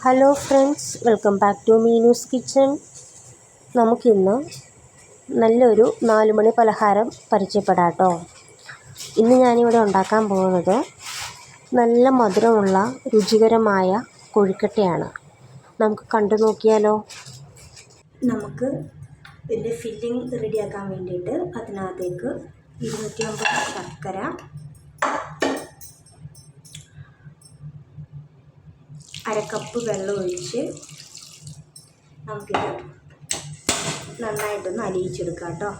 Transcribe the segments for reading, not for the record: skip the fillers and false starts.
Hello friends, welcome back to Meenu's kitchen. നമുക്കിന്ന് നല്ലൊരു 4 മണി പലഹാരം പരിചയപ്പെടാം കേട്ടോ. ഇന്ന് ഞാനിവിടെ ഉണ്ടാക്കാൻ പോകുന്നത് നല്ല മധുരമുള്ള രുചികരമായ കൊഴുക്കട്ടയാണ്. നമുക്ക് കണ്ടു നോക്കിയാലോ. നമുക്ക് ഇതിൻ്റെ ഫില്ലിംഗ് റെഡിയാക്കാൻ വേണ്ടിയിട്ട് അതിനകത്തേക്ക് 250 ശർക്കര, അരക്കപ്പ് വെള്ളം ഒഴിച്ച് നമുക്കിത് നന്നായിട്ടൊന്ന് അലിയിച്ചെടുക്കാം കേട്ടോ.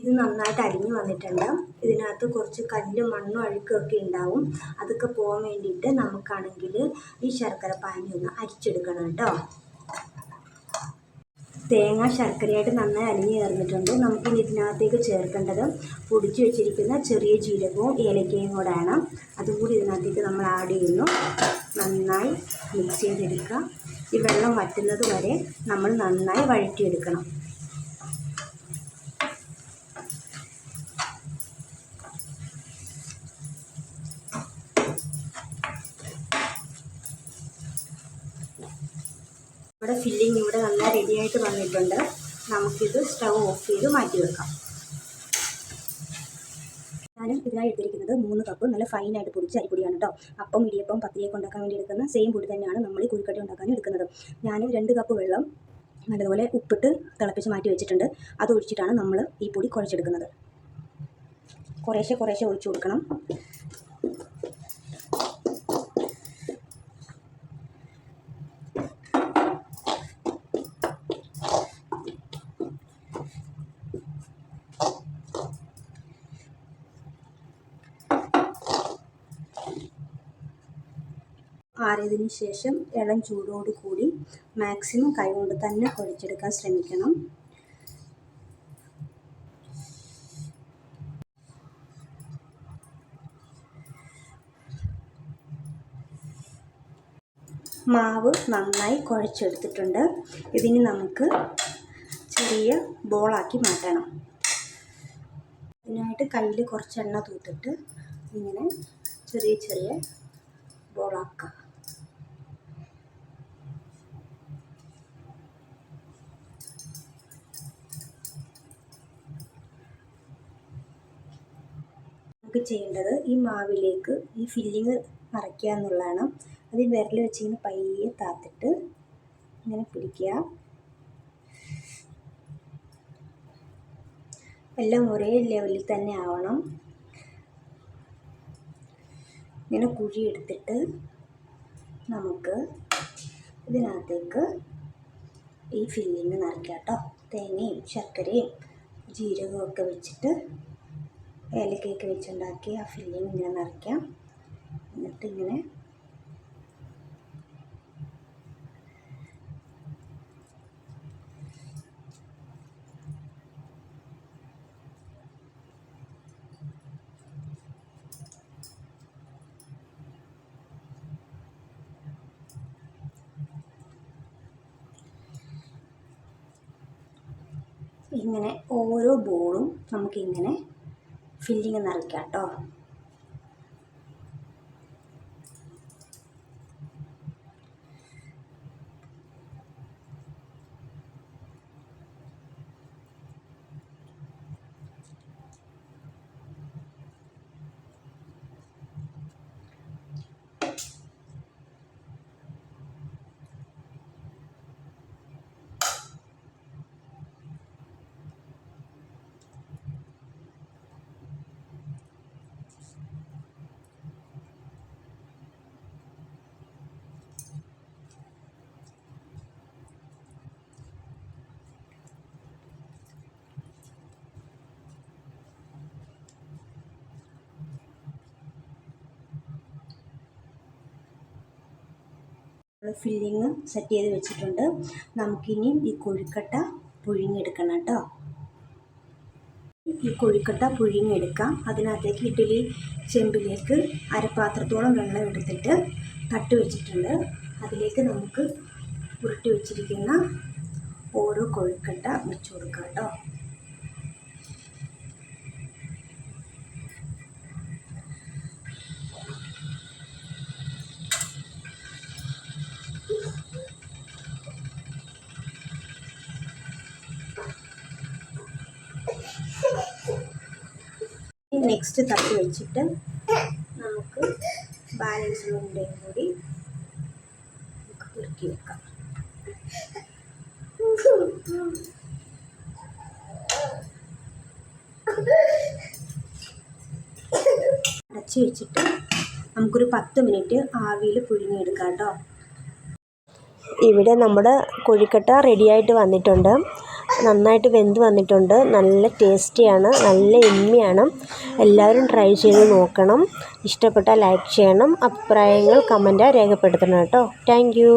ഇത് നന്നായിട്ട് അരിഞ്ഞു വന്നിട്ടുണ്ട്. ഇതിനകത്ത് കുറച്ച് കല്ലും മണ്ണും അഴുക്കൊക്കെ ഉണ്ടാവും. അതൊക്കെ പോകാൻ വേണ്ടിയിട്ട് നമുക്കാണെങ്കിൽ ഈ ശർക്കര പാനി ഒന്ന് അരിച്ചെടുക്കണം കേട്ടോ. തേങ്ങ ശർക്കരയായിട്ട് നന്നായി അലിഞ്ഞു ചേർന്നിട്ടുണ്ട്. നമുക്കിനി ഇതിനകത്തേക്ക് ചേർക്കേണ്ടത് പൊടിച്ചു വെച്ചിരിക്കുന്ന ചെറിയ ജീരകവും ഏലക്കയും കൂടെയാണ്. അതുകൂടി ഇതിനകത്തേക്ക് നമ്മൾ ആഡ് ചെയ്യുന്നു. നന്നായി മിക്സ് ചെയ്തെടുക്കുക. ഈ വെള്ളം വറ്റുന്നത് വരെ നമ്മൾ നന്നായി വഴറ്റിയെടുക്കണം. ഇവിടെ ഫില്ലിങ് ഇവിടെ നല്ല റെഡിയായിട്ട് വന്നിട്ടുണ്ട്. നമുക്കിത് സ്റ്റൗ ഓഫ് ചെയ്ത് മാറ്റി വെക്കാം. ഞാൻ ഇതിനായി എടുത്തിരിക്കുന്നത് 3 കപ്പ് നല്ല ഫൈനായിട്ട് പൊടിച്ച അരിപ്പൊടിയാണ് കേട്ടോ. അപ്പം, ഇടിയപ്പം, പത്തിരിയൊക്കെ ഉണ്ടാക്കാൻ വേണ്ടി എടുക്കുന്ന സെയിം പൊടി തന്നെയാണ് നമ്മൾ ഈ കൊഴുക്കട്ട ഉണ്ടാക്കാൻ എടുക്കുന്നത്. ഞാൻ 2 കപ്പ് വെള്ളം നല്ലതുപോലെ ഉപ്പിട്ട് തിളപ്പിച്ച് മാറ്റി വെച്ചിട്ടുണ്ട്. അത് ഒഴിച്ചിട്ടാണ് നമ്മൾ ഈ പൊടി കുഴച്ചെടുക്കുന്നത്. കുറേശ്ശെ ഒഴിച്ചു കൊടുക്കണം. ആറിയതിന് ശേഷം ഇളം ചൂടോട് കൂടി മാക്സിമം കൈകൊണ്ട് തന്നെ കുഴച്ചെടുക്കാൻ ശ്രമിക്കണം. മാവ് നന്നായി കുഴച്ചെടുത്തിട്ടുണ്ട്. ഇതിന് നമുക്ക് ചെറിയ ബോളാക്കി മാറ്റണം. അതിനായിട്ട് കയ്യിൽ കുറച്ച് എണ്ണ തൂത്തിട്ട് ഇങ്ങനെ ചെറിയ ബോളാക്കുക. നമുക്ക് ചെയ്യേണ്ടത് ഈ മാവിലേക്ക് ഈ ഫില്ലിങ് നിറയ്ക്കുക എന്നുള്ളതാണ്. അത് വിരൽ വെച്ച് ഇങ്ങനെ പയ്യെ താത്തിട്ട് ഇങ്ങനെ പിടിക്കുക. എല്ലാം ഒരേ ലെവലിൽ തന്നെ ആവണം. ഇങ്ങനെ കുഴിയെടുത്തിട്ട് നമുക്ക് ഇതിനകത്തേക്ക് ഈ ഫില്ലിങ് നിറയ്ക്കാം കേട്ടോ. തേങ്ങയും ശർക്കരയും ജീരകവും ഒക്കെ വെച്ചിട്ട് ഏലക്കയൊക്കെ വെച്ചുണ്ടാക്കി ആ ഫില്ലിങ് ഇങ്ങനെ നിറയ്ക്കാം. എന്നിട്ട് ഇങ്ങനെ ഓരോ ബോളും നമുക്കിങ്ങനെ ഫില്ലിങ് നിറയ്ക്കാം കേട്ടോ. ഫില്ലിങ് സെറ്റ് ചെയ്ത് വെച്ചിട്ടുണ്ട്. നമുക്കിനി ഈ കൊഴുക്കട്ട പുഴുങ്ങിയെടുക്കണം കേട്ടോ. ഈ കൊഴുക്കട്ട പുഴുങ്ങിയെടുക്കാം. അതിനകത്തേക്ക് ഇഡ്ഡലി ചെമ്പിലേക്ക് അരപ്പാത്രത്തോളം വെള്ളം എടുത്തിട്ട് തട്ട് വെച്ചിട്ടുണ്ട്. അതിലേക്ക് നമുക്ക് ഉരുട്ടി വെച്ചിരിക്കുന്ന ഓരോ കൊഴുക്കട്ട വെച്ച് കൊടുക്കാം കേട്ടോ. നെക്സ്റ്റ് തട്ട് വെച്ചിട്ട് നമുക്ക് ബാലൻസ് ഉണ്ടയും കൂടി നമുക്ക് കുറുക്കി വെക്കാം. അടച്ച് വെച്ചിട്ട് നമുക്കൊരു 10 മിനിറ്റ് ആവിയിൽ പുഴുങ്ങിയെടുക്കാം കേട്ടോ. ഇവിടെ നമ്മുടെ കൊഴുക്കട്ട റെഡിയായിട്ട് വന്നിട്ടുണ്ട്. നന്നായിട്ട് വെന്ത് വന്നിട്ടുണ്ട്. നല്ല ടേസ്റ്റിയാണ്, നല്ല എമ്മിയാണ്. എല്ലാവരും ട്രൈ ചെയ്ത് നോക്കണം. ഇഷ്ടപ്പെട്ടാൽ ലൈക്ക് ചെയ്യണം. അഭിപ്രായങ്ങൾ കമൻറ്റായി രേഖപ്പെടുത്തണം കേട്ടോ. Thank you.